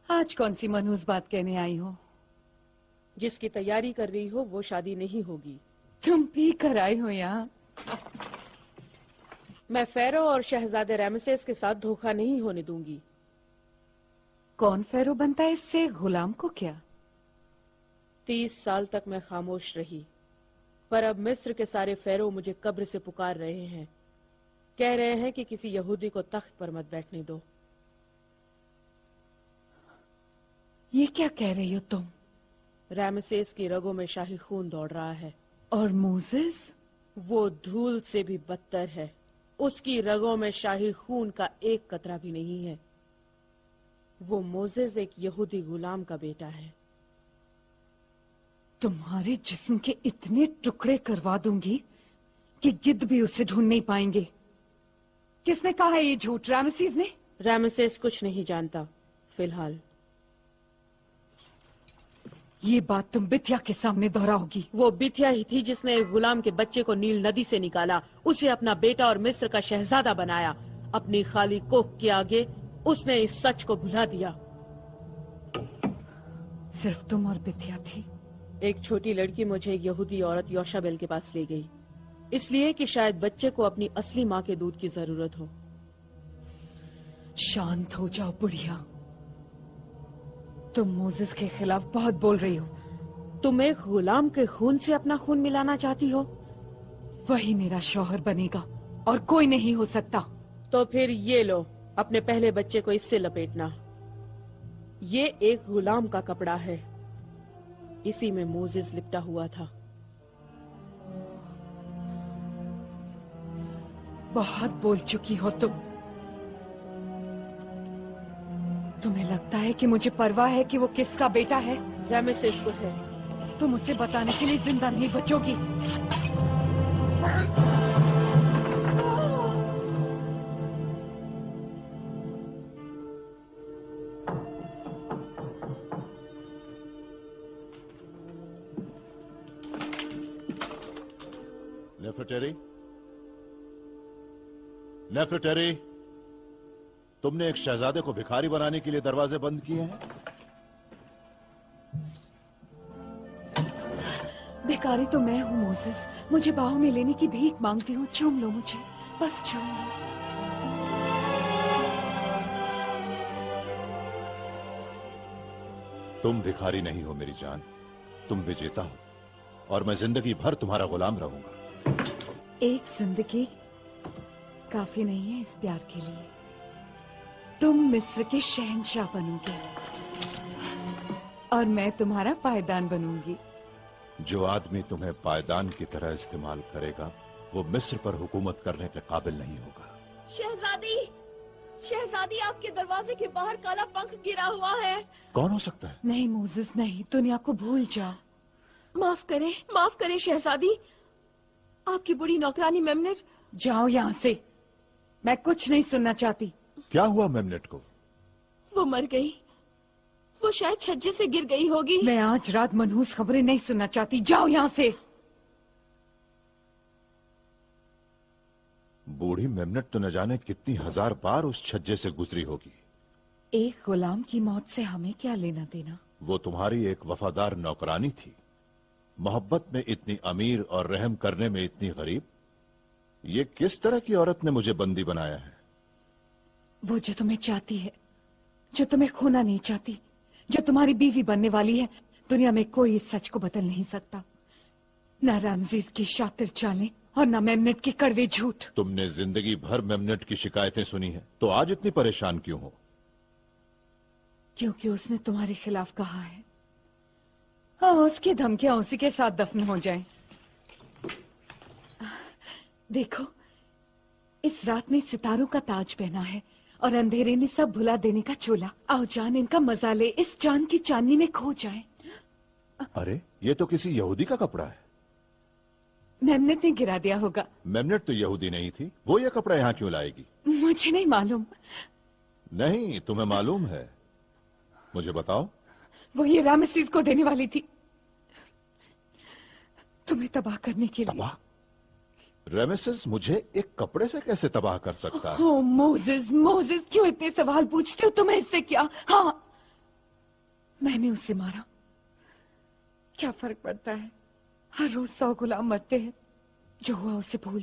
आज कौन सी मनहूस बात कहने आई हो? जिसकी तैयारी कर रही हो वो शादी नहीं होगी। तुम पी कर आई हो यहाँ? मैं फेरो और शहजादे रैमसेस के साथ धोखा नहीं होने दूंगी। कौन फेरो बनता है इससे? गुलाम को क्या? 30 साल तक मैं खामोश रही, पर अब मिस्र के सारे फेरो मुझे कब्र से पुकार रहे हैं। कह रहे हैं कि किसी यहूदी को तख्त पर मत बैठने दो। ये क्या कह रही हो तुम? रैमसेस की रगों में शाही खून दौड़ रहा है। और मोसेस? वो धूल से भी बदतर है। उसकी रगों में शाही खून का एक कतरा भी नहीं है। वो मोसेस एक यहूदी गुलाम का बेटा है। तुम्हारे जिस्म के इतने टुकड़े करवा दूंगी कि गिद्ध भी उसे ढूंढ नहीं पाएंगे। किसने कहा है ये झूठ? रैमसेस ने? रैमसेस कुछ नहीं जानता फिलहाल। ये बात तुम बिथिया के सामने दोहराओगी? वो बिथिया ही थी जिसने एक गुलाम के बच्चे को नील नदी से निकाला, उसे अपना बेटा और मिस्र का शहजादा बनाया। अपनी खाली कोख के आगे उसने इस सच को भुला दिया। सिर्फ तुम और बिथिया थी? एक छोटी लड़की मुझे एक यहूदी औरत योशाबेल के पास ले गई, इसलिए कि शायद बच्चे को अपनी असली माँ के दूध की जरूरत हो। शांत हो जाओ बुढ़िया। तुम मोसेस के खिलाफ बहुत बोल रही हो। तुम एक गुलाम के खून से अपना खून मिलाना चाहती हो? वही मेरा शौहर बनेगा और कोई नहीं हो सकता। तो फिर ये लो, अपने पहले बच्चे को इससे लपेटना। ये एक गुलाम का कपड़ा है, इसी में मोसेस लिपटा हुआ था। बहुत बोल चुकी हो तुम। तुम्हें लगता है कि मुझे परवाह है कि वो किसका बेटा है? रैमसेस को है। तुम उसे बताने के लिए जिंदा नहीं बचोगी। नेफरटेरी, नेफरटेरी, तुमने एक शहजादे को भिखारी बनाने के लिए दरवाजे बंद किए हैं। भिखारी तो मैं हूँ मोसेस। मुझे बाहों में लेने की भीख मांगती हूँ। चूम लो मुझे, बस चूम लो। तुम भिखारी नहीं हो मेरी जान, तुम विजेता हो और मैं जिंदगी भर तुम्हारा गुलाम रहूंगा। एक जिंदगी काफी नहीं है इस प्यार के लिए। तुम मिस्र के शहंशाह बनोगे और मैं तुम्हारा पायदान बनूंगी। जो आदमी तुम्हें पायदान की तरह इस्तेमाल करेगा वो मिस्र पर हुकूमत करने के काबिल नहीं होगा। शहजादी, शहजादी, आपके दरवाजे के बाहर काला पंख गिरा हुआ है। कौन हो सकता है? नहीं मोसेस नहीं, दुनिया को भूल जाओ। माफ करें शहजादी, आपकी बुरी नौकरानी मेमनेट। जाओ यहाँ से, मैं कुछ नहीं सुनना चाहती। क्या हुआ मेमनेट को? वो मर गई। वो शायद छज्जे से गिर गई होगी। मैं आज रात मनहूस खबरें नहीं सुनना चाहती। जाओ यहाँ से। बूढ़ी मेमनेट तो न जाने कितनी हजार बार उस छज्जे से गुजरी होगी। एक गुलाम की मौत से हमें क्या लेना देना? वो तुम्हारी एक वफादार नौकरानी थी, मोहब्बत में इतनी अमीर और रहम करने में इतनी गरीब। ये किस तरह की औरत ने मुझे बंदी बनाया है? वो जो तुम्हें चाहती है, जो तुम्हें खोना नहीं चाहती, जो तुम्हारी बीवी बनने वाली है। दुनिया में कोई इस सच को बदल नहीं सकता, न रामजीज की शातिर चालें और न मेमनेट के कड़वे झूठ। तुमने जिंदगी भर मेमनेट की शिकायतें सुनी है, तो आज इतनी परेशान क्यों हो? क्योंकि उसने तुम्हारे खिलाफ कहा है। हाँ, उसकी धमकियां उसी के साथ दफन हो जाएं। देखो, इस रात ने सितारों का ताज पहना है और अंधेरे ने सब भुला देने का चोला। आओ जान, इनका मजा ले, इस चांद की चांदनी में खो जाए। अरे, ये तो किसी यहूदी का कपड़ा है। मेमनेट ने गिरा दिया होगा। मेमनेट तो यहूदी नहीं थी, वो ये कपड़ा यहाँ क्यों लाएगी? मुझे नहीं मालूम। नहीं, तुम्हें मालूम है। मुझे बताओ। वो ये रामसेस को देने वाली थी, तुम्हें तबाह करने के लिए। तबाह? रामसेस मुझे एक कपड़े से कैसे तबाह कर सकता है? ओह मोसेस, मोसेस, क्यों इतने सवाल पूछते हो? तुम्हें इससे क्या? हाँ, मैंने उसे मारा। क्या फर्क पड़ता है, हर रोज 100 गुलाम मरते हैं। जो हुआ उसे भूल